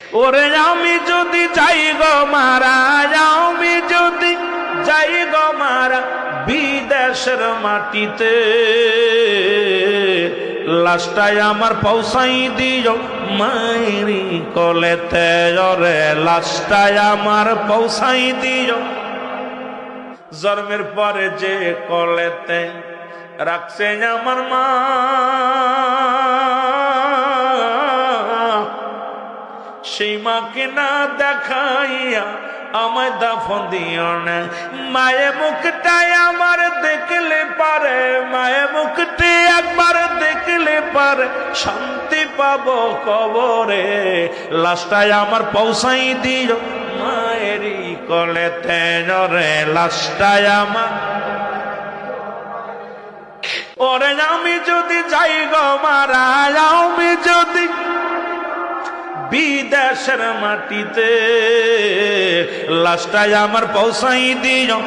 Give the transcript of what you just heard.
ওরে আমি যদি যাই গো মারা, আমি যদি যাই গো মারা বিদেশের মাটিতে, লাশটাই আমার পৌঁছাই দিও মায়েরি কলেতে। ওরে লাশটাই আমার পৌঁছাই দিও জন্মের পরে যে কলেতে রাখছে আমার মা, সেই মাকে না দেখাইয়া আমায় দাফন দিও না। মায়ের মুখটাই আমার দেখলে পারে, মায়ের মুখটি একবার দেখলে পারে শান্তি পাবো কবরে। লাশটাই আমার পৌঁছাই দিও মায়েরই কলেতে। রে লাশটাই আমার, ওরে আমি যদি যাই গো মারা, আমি যদি বিদেশের মাটিতে, লাশটাই আমার পৌঁছাই দিও।